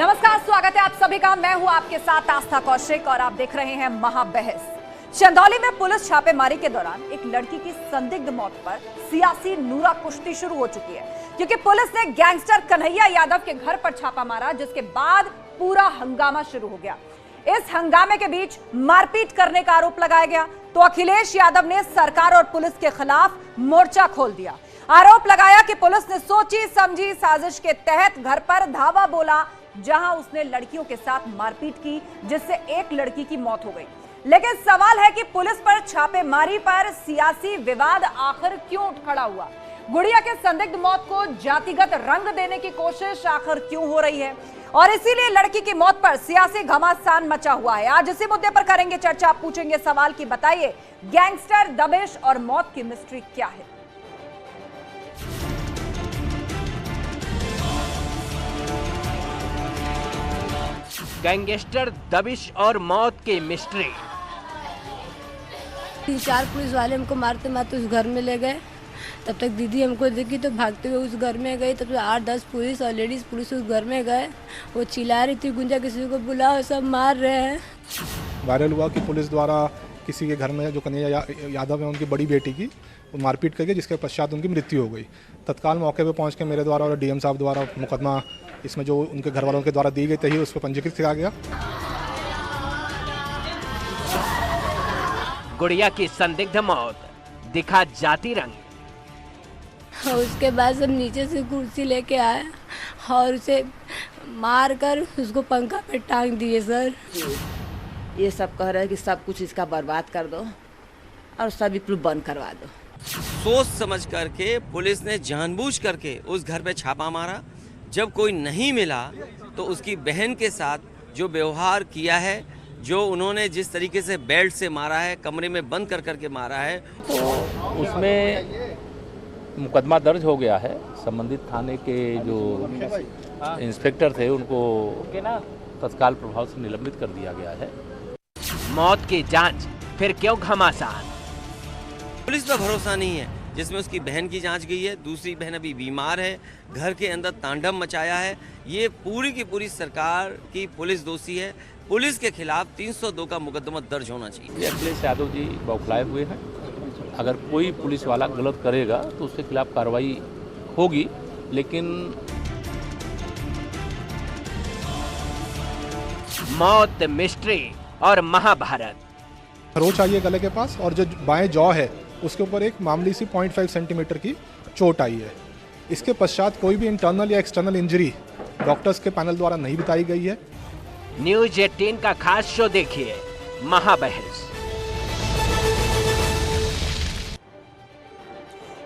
नमस्कार, स्वागत है आप सभी का। मैं हूं आपके साथ आस्था कौशिक और आप देख रहे हैं महाबहस। चंदौली में पुलिस छापेमारी के दौरान एक लड़की की संदिग्ध मौत पर सियासी नूरा कुश्ती शुरू हो चुकी है, क्योंकि पुलिस ने गैंगस्टर कन्हैया यादव के घर पर छापा मारा, जिसके बाद पूरा हंगामा शुरू हो गया। इस हंगामे के बीच मारपीट करने का आरोप लगाया गया तो अखिलेश यादव ने सरकार और पुलिस के खिलाफ मोर्चा खोल दिया। आरोप लगाया कि पुलिस ने सोची समझी साजिश के तहत घर पर धावा बोला, जहां उसने लड़कियों के साथ मारपीट की, जिससे एक लड़की की मौत हो गई। लेकिन सवाल है कि पुलिस पर छापेमारी पर सियासी विवाद आखिर क्यों उठ खड़ा हुआ? गुड़िया के संदिग्ध मौत को जातिगत रंग देने की कोशिश आखिर क्यों हो रही है? और इसीलिए लड़की की मौत पर सियासी घमासान मचा हुआ है। आज इसी मुद्दे पर करेंगे चर्चा। आप पूछेंगे सवाल कि बताइए, गैंगस्टर, दबिश और मौत की मिस्ट्री क्या है? गैंगस्टर, दबिश और मौत की मिस्ट्री। 3-4 पुलिस वाले हमको मारते मारते उस घर में ले गए। तब तक दीदी हमको देखी तो भागते हुए उस घर में गई। तब तक 8-10 पुलिस और लेडीज पुलिस उस घर में गए। वो चिल्ला रही थी, गुंजा किसी को बुलाओ, सब मार रहे हैं। वायरल हुआ कि पुलिस द्वारा किसी के घर में जो कन्हैया यादव है उनकी बड़ी बेटी की मारपीट करके, जिसके पश्चात उनकी मृत्यु हो गई। तत्काल मौके पर पहुंच के मेरे द्वारा और डीएम साहब द्वारा मुकदमा इसमें जो उनके घर वालों के द्वारा दी गई तही उस पर पंजीकृत किया गया। गुड़िया की संदिग्ध मौत, दिखा जाति रंग। और उसके बाद सब नीचे से कुर्सी लेके आए और उसे मार कर उसको पंखा पे टांग दिए। सर, ये सब कह रहे हैं कि सब कुछ इसका बर्बाद कर दो और सभी कुछ बंद करवा दो। सोच समझ करके पुलिस ने जानबूझ करके उस घर पे छापा मारा। जब कोई नहीं मिला तो उसकी बहन के साथ जो व्यवहार किया है, जो उन्होंने जिस तरीके से बेल्ट से मारा है, कमरे में बंद कर करके मारा है, उसमें मुकदमा दर्ज हो गया है। संबंधित थाने के जो इंस्पेक्टर थे उनको तत्काल प्रभाव से निलंबित कर दिया गया है। मौत की जांच फिर क्यों घमासान? पुलिस पर भरोसा नहीं है। जिसमें उसकी बहन की जांच गई है, दूसरी बहन अभी बीमार है, घर के अंदर तांडव मचाया है। ये पूरी की पूरी सरकार की पुलिस दोषी है। पुलिस के खिलाफ 302 का मुकदमा दर्ज होना चाहिए। अखिलेश यादव जी बौखलाए हुए हैं। अगर कोई पुलिस वाला गलत करेगा तो उसके खिलाफ कार्रवाई होगी, लेकिन मौत, मिस्ट्री और महाभारत। खरोच आई है गले के पास और जो बाएं जॉ है उसके ऊपर एक मामूली सी 0.5 सेंटीमीटर की चोट आई है। इसके पश्चात कोई भी इंटरनल या एक्सटर्नल इंजरी डॉक्टर्स के पैनल द्वारा नहीं बताई गई है। न्यूज 18 का खास शो देखिए, महाबहस।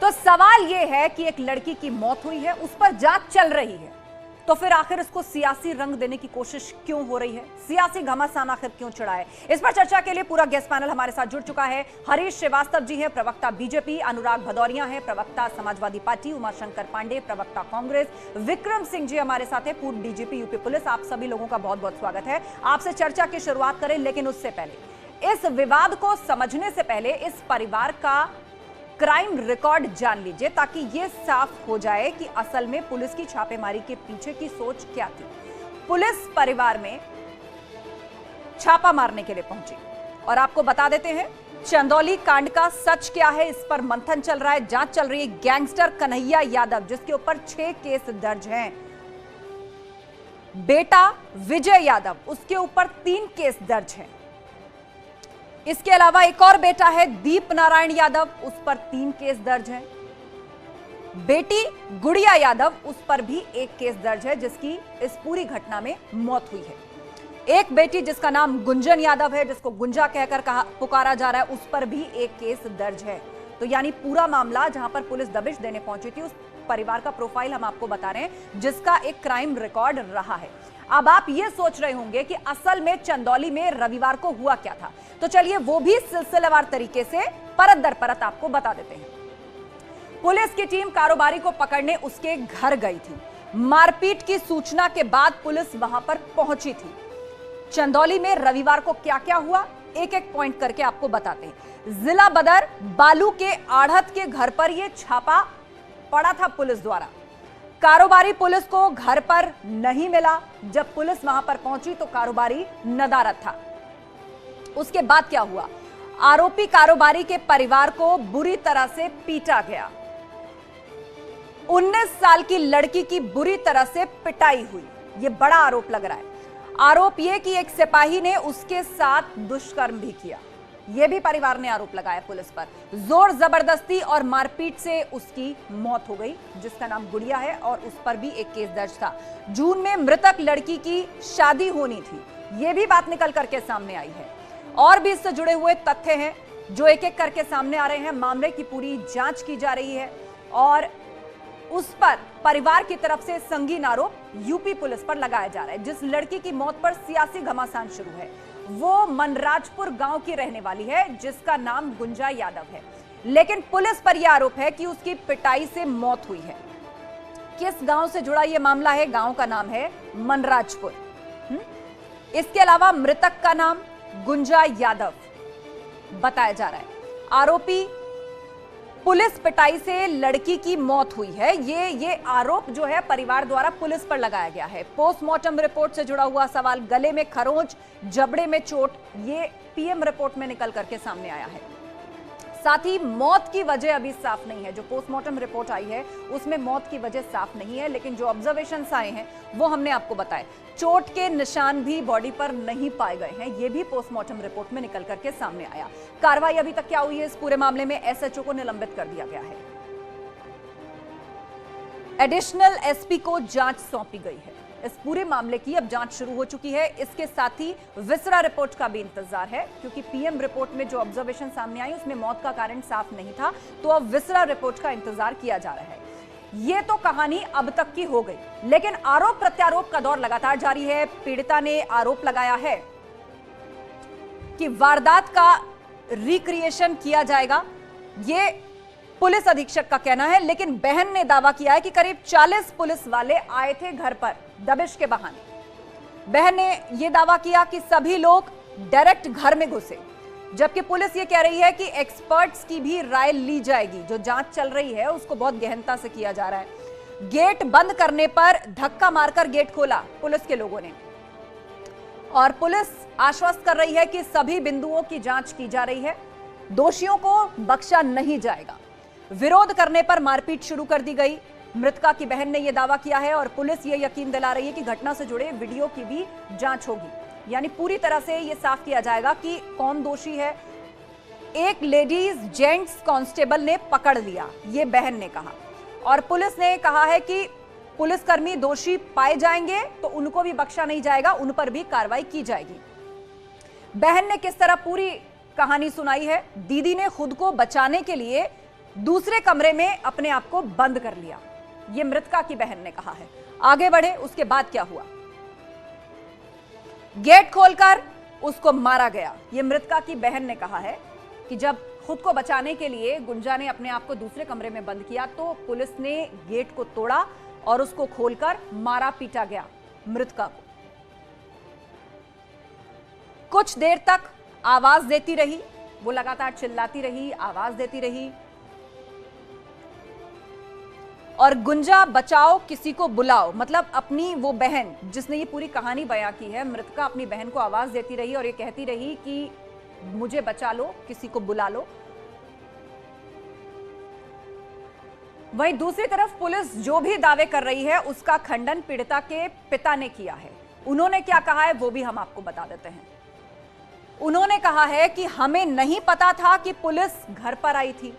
तो सवाल यह है कि एक लड़की की मौत हुई है, उस पर जांच चल रही है, तो फिर आखिर इसको सियासी रंग देने की कोशिश क्यों हो रही है? सियासी घमासान आखिर क्यों चढ़ा है? इस पर चर्चा के लिए पूरा गेस्ट पैनल हमारे साथ जुड़ चुका है। हरीश श्रीवास्तव जी हैं, प्रवक्ता बीजेपी, अनुराग भदौरिया हैं, प्रवक्ता समाजवादी पार्टी, उमाशंकर पांडे, प्रवक्ता कांग्रेस, विक्रम सिंह जी हमारे साथ हैं, पूर्व डीजीपी यूपी पुलिस। आप सभी लोगों का बहुत बहुत स्वागत है। आपसे चर्चा की शुरुआत करें, लेकिन उससे पहले इस विवाद को समझने से पहले इस परिवार का क्राइम रिकॉर्ड जान लीजिए, ताकि यह साफ हो जाए कि असल में पुलिस की छापेमारी के पीछे की सोच क्या थी। पुलिस परिवार में छापा मारने के लिए पहुंची और आपको बता देते हैं चंदौली कांड का सच क्या है, इस पर मंथन चल रहा है, जांच चल रही है। गैंगस्टर कन्हैया यादव, जिसके ऊपर 6 केस दर्ज हैं, बेटा विजय यादव, उसके ऊपर 3 केस दर्ज हैं। इसके अलावा एक और बेटा है दीप नारायण यादव, उस पर 3 केस दर्ज हैं। बेटी गुड़िया यादव, उस पर भी 1 केस दर्ज है, जिसकी इस पूरी घटना में मौत हुई है। एक बेटी जिसका नाम गुंजन यादव है, जिसको गुंजा कहकर पुकारा जा रहा है, उस पर भी 1 केस दर्ज है। तो यानी पूरा मामला जहां पर पुलिस दबिश देने पहुंची थी, उस परिवार का प्रोफाइल हम आपको बता रहे हैं, जिसका एक क्राइम रिकॉर्ड रहा है। अब आप ये सोच रहे होंगे कि असल में चंदौली में रविवार को हुआ क्या था, तो चलिए वो भी सिलसिलेवार तरीके से परत दर परत आपको बता देते हैं। पुलिस की टीम कारोबारी को पकड़ने उसके घर गई थी। मारपीट की सूचना के बाद पुलिस वहां पर पहुंची थी। चंदौली में रविवार को क्या क्या हुआ, एक एक पॉइंट करके आपको बताते हैं। जिला बदर बालू के आढ़त के घर पर यह छापा पड़ा था पुलिस द्वारा। कारोबारी पुलिस को घर पर नहीं मिला। जब पुलिस वहां पर पहुंची तो कारोबारी नदारद था। उसके बाद क्या हुआ? आरोपी कारोबारी के परिवार को बुरी तरह से पीटा गया। 19 साल की लड़की की बुरी तरह से पिटाई हुई। यह बड़ा आरोप लग रहा है। आरोप यह कि एक सिपाही ने उसके साथ दुष्कर्म भी किया। यह भी परिवार ने आरोप लगाया पुलिस पर। जोर जबरदस्ती और मारपीट से उसकी मौत हो गई, जिसका नाम गुड़िया है, और उस पर भी एक केस दर्ज था। जून में मृतक लड़की की शादी होनी थी। यह भी बात निकल करके सामने आई है। और भी इससे जुड़े हुए तथ्य हैं जो एक एक करके सामने आ रहे हैं। मामले की पूरी जांच की जा रही है और उस पर परिवार की तरफ से संगीन आरोप यूपी पुलिस पर लगाया जा रहा है। जिस लड़की की मौत पर सियासी घमासान शुरू है वो मनराजपुर गांव की रहने वाली है, जिसका नाम गुंजा यादव है। लेकिन पुलिस पर यह आरोप है कि उसकी पिटाई से मौत हुई है। किस गांव से जुड़ा यह मामला है? गांव का नाम है मनराजपुर। इसके अलावा मृतक का नाम गुंजा यादव बताया जा रहा है। आरोपी पुलिस पिटाई से लड़की की मौत हुई है, ये आरोप जो है परिवार द्वारा पुलिस पर लगाया गया है। पोस्टमार्टम रिपोर्ट से जुड़ा हुआ सवाल, गले में खरोंच, जबड़े में चोट, ये पीएम रिपोर्ट में निकल करके सामने आया है। साथ ही मौत की वजह अभी साफ नहीं है। जो पोस्टमार्टम रिपोर्ट आई है उसमें मौत की वजह साफ नहीं है, लेकिन जो ऑब्जर्वेशंस आए हैं वो हमने आपको बताए। चोट के निशान भी बॉडी पर नहीं पाए गए हैं, ये भी पोस्टमार्टम रिपोर्ट में निकल करके सामने आया। कार्रवाई अभी तक क्या हुई है? इस पूरे मामले में एसएचओ को निलंबित कर दिया गया है। एडिशनल एसपी को जांच सौंपी गई है। इस पूरे मामले की अब जांच शुरू हो चुकी है। इसके साथ ही विसरा रिपोर्ट का भी इंतजार है, क्योंकि पीएम रिपोर्ट में जो ऑब्जर्वेशन सामने आई उसमें मौत का कारण साफ नहीं था, तो अब विसरा रिपोर्ट का इंतजार किया जा रहा है। ये तो कहानी अब तक की हो गई, लेकिन आरोप प्रत्यारोप का दौर लगातार जारी है। पीड़िता ने आरोप लगाया है कि वारदात का रिक्रिएशन किया जाएगा, ये पुलिस अधीक्षक का कहना है। लेकिन बहन ने दावा किया है कि करीब 40 पुलिस वाले आए थे घर पर दबिश के बहाने। बहन ने यह दावा किया कि सभी लोग डायरेक्ट घर में घुसे, जबकि पुलिस ये कह रही है कि एक्सपर्ट्स की भी राय ली जाएगी। जो जांच चल रही है उसको बहुत गहनता से किया जा रहा है। गेट बंद करने पर धक्का मारकर गेट खोला पुलिस के लोगों ने, और पुलिस आश्वस्त कर रही है कि सभी बिंदुओं की जांच की जा रही है, दोषियों को बख्शा नहीं जाएगा। विरोध करने पर मारपीट शुरू कर दी गई। मृतका की बहन ने यह दावा किया है और पुलिस ये यकीन दिला रही है कि घटना से जुड़े वीडियो की भी जांच होगी। यानी पूरी तरह से यह साफ किया जाएगा कि कौन दोषी है। एक लेडीज जेंट्स कांस्टेबल ने पकड़ लिया, ये बहन ने कहा, और पुलिस ने कहा है कि पुलिसकर्मी दोषी पाए जाएंगे तो उनको भी बख्शा नहीं जाएगा, उन पर भी कार्रवाई की जाएगी। बहन ने किस तरह पूरी कहानी सुनाई है? दीदी ने खुद को बचाने के लिए दूसरे कमरे में अपने आप को बंद कर लिया, यह मृतका की बहन ने कहा है। आगे बढ़े, उसके बाद क्या हुआ? गेट खोलकर उसको मारा गया। यह मृतका की बहन ने कहा है कि जब खुद को बचाने के लिए गुंजा ने अपने आप को दूसरे कमरे में बंद किया तो पुलिस ने गेट को तोड़ा और उसको खोलकर मारा पीटा गया मृतका को। कुछ देर तक आवाज देती रही, वो लगातार चिल्लाती रही, आवाज देती रही, और गुंजा बचाओ, किसी को बुलाओ, मतलब अपनी वो बहन जिसने ये पूरी कहानी बयां की है, मृतका अपनी बहन को आवाज देती रही और ये कहती रही कि मुझे बचा लो, किसी को बुला लो। वहीं दूसरी तरफ पुलिस जो भी दावे कर रही है उसका खंडन पीड़िता के पिता ने किया है। उन्होंने क्या कहा है वो भी हम आपको बता देते हैं। उन्होंने कहा है कि हमें नहीं पता था कि पुलिस घर पर आई थी,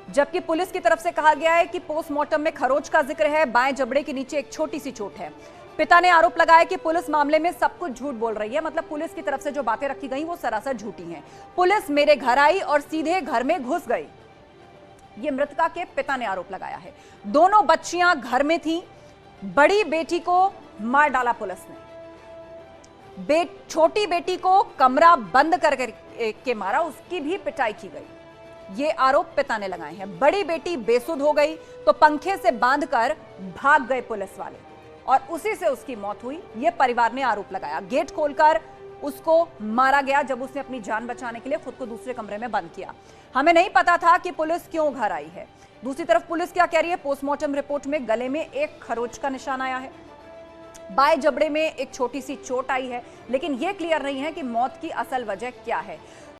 जबकि पुलिस की तरफ से कहा गया है कि पोस्टमार्टम में खरोंच का जिक्र है, बाएं जबड़े के नीचे एक छोटी सी चोट है। पिता ने आरोप लगाया कि पुलिस मामले में सब कुछ झूठ बोल रही है, मतलब पुलिस की तरफ से जो बातें रखी गई वो सरासर झूठी हैं। पुलिस मेरे घर आई और सीधे घर में घुस गई, ये मृतका के पिता ने आरोप लगाया है। दोनों बच्चियां घर में थीं, बड़ी बेटी को मार डाला पुलिस ने, छोटी बेटी को कमरा बंद करके मारा, उसकी भी पिटाई की गई, ये आरोप पिता ने लगाए हैं। बड़ी बेटी बेसुध हो गई तो पंखे से बांधकर भाग गए पुलिस वाले और उसी से उसकी मौत हुई, ये परिवार ने आरोप लगाया। गेट खोलकर उसको मारा गया जब उसने अपनी जान बचाने के लिए खुद को दूसरे कमरे में बंद किया। हमें नहीं पता था कि पुलिस क्यों घर आई है। दूसरी तरफ पुलिस क्या कह रही है, पोस्टमार्टम रिपोर्ट में गले में एक खरोच का निशान आया है, बाएं जबड़े में एक छोटी सी चोट आई है, लेकिन यह क्लियर नहीं है कि मौत की असल वजह क्या है।